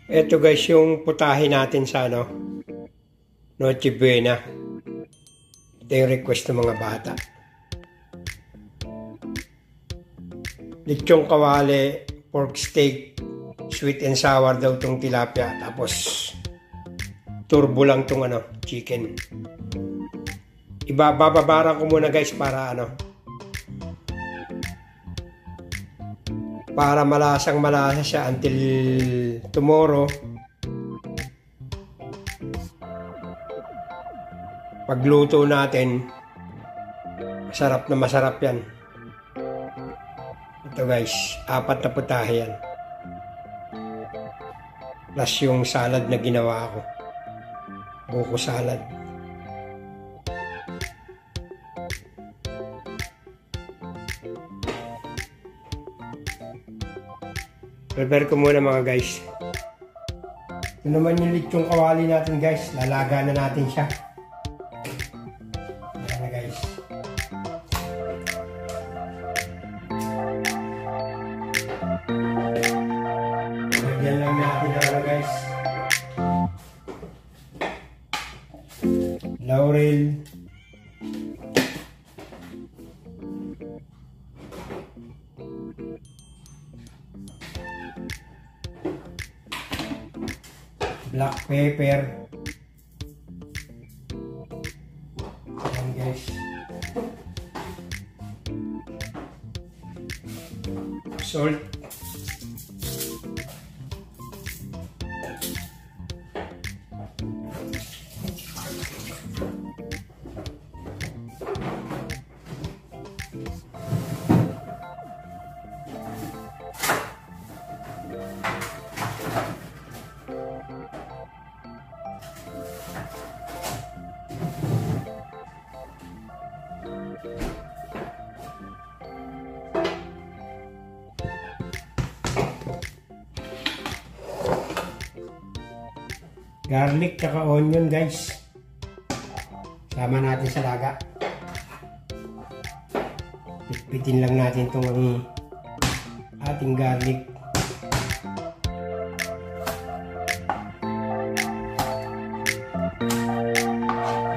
Ito guys yung putahe natin sa Noche Buena. Ito yung request ng mga bata. Lechong kawali, pork steak, sweet and sour daw tong tilapia. Tapos turbo lang tong chicken. Bababaran ko muna guys para para malasang malasa siya until tomorrow. Pagluto natin, masarap na masarap yan. Ito guys, 4 na putahe yan. Plus yung salad na ginawa ko. Buko salad. Prepare ko muna mga guys. Ito naman yung lechong kawali natin guys. Lalaga na natin siya. Ayan na guys. Lagyan lang natin guys. Laurel. Black pepper. Ayan guys. Salt. Garlic tsaka onion guys. Sama natin sa laga. Pitpitin lang natin itong ating garlic.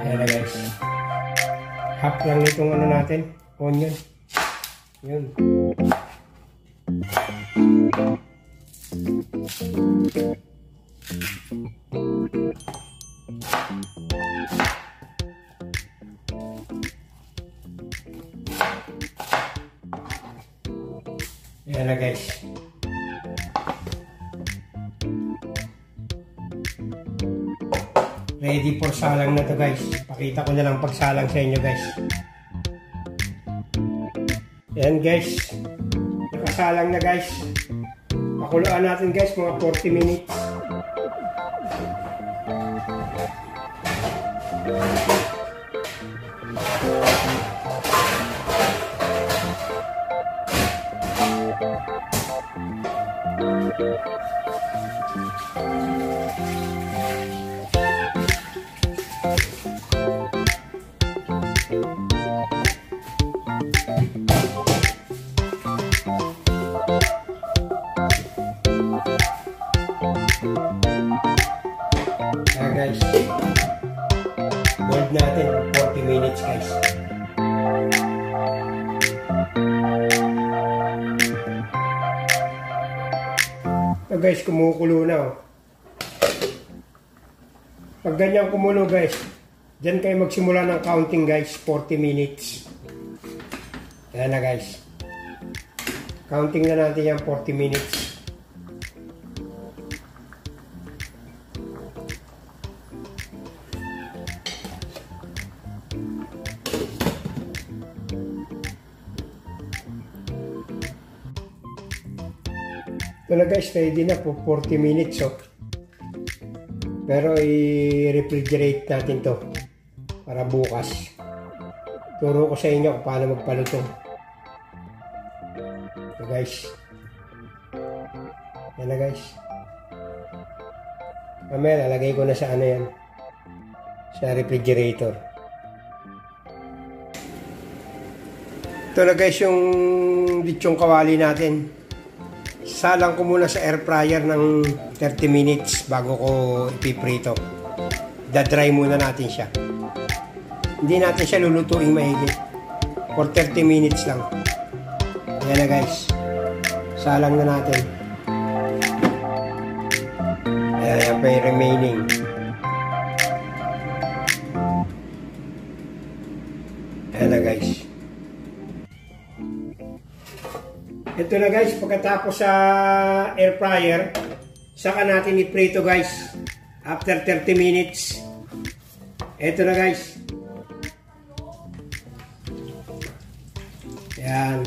Ayan na guys. Half lang itong natin, onion. Yun. Ayan na guys. Ready for salang na to guys. Pakita ko na lang pagsalang sa inyo guys. Ayan guys. Nakasalang na guys. Pakuluan natin guys mga 40 minutes. Guys, boiled natin 40 minutes guys. So guys, kumukulo na Pag ganyan kumulo guys, dyan kayo magsimula ng counting guys, 40 minutes. Ayan na guys. Counting na natin yan 40 minutes. Ito na guys, ready na po 40 minutes Pero i-refrigerate natin to para bukas. Turo ko sa inyo kung paano magpaluto. Ito guys. Yan na guys. Mamaya lalagay ko na sa yan. Sa refrigerator. Ito na guys yung lechong kawali natin. Salang ko muna sa air fryer ng 30 minutes bago ko ipiprito. Da-dry muna natin siya. Hindi natin siya lulutuing mahigit. For 30 minutes lang. Ayan na guys. Salang na natin. Ayan pa yung remaining. Ayan na guys. Ito na guys, pagkatapos sa air fryer, saka natin iprito guys. After 30 minutes. Ito na guys. Ayan.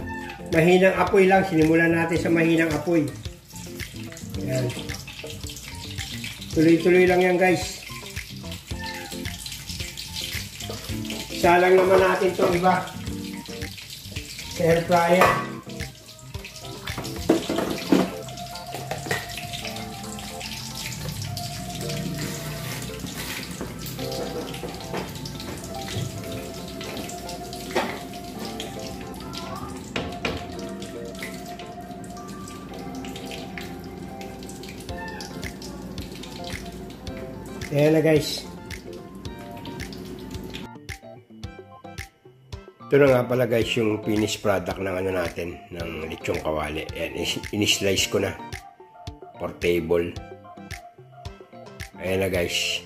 Mahinang apoy lang. Sinimulan natin sa mahinang apoy. Ayan. Tuloy-tuloy lang yan guys. Salang naman natin itong iba. Sa air fryer. Ayan na guys. Ito na nga pala guys yung finished product ng ano natin, ng lechong kawali. Ayan, in-slice ko na. Portable. Ayan na guys.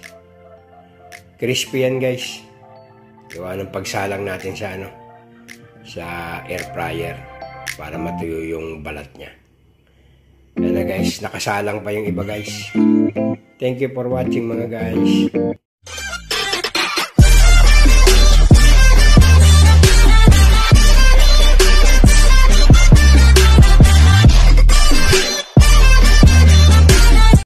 Crispy yan guys. Gawa ng pagsalang natin sa ano, sa air fryer para matuyo yung balat niya. Ayan na guys, nakasalang pa yung iba guys. Thank you for watching mga guys.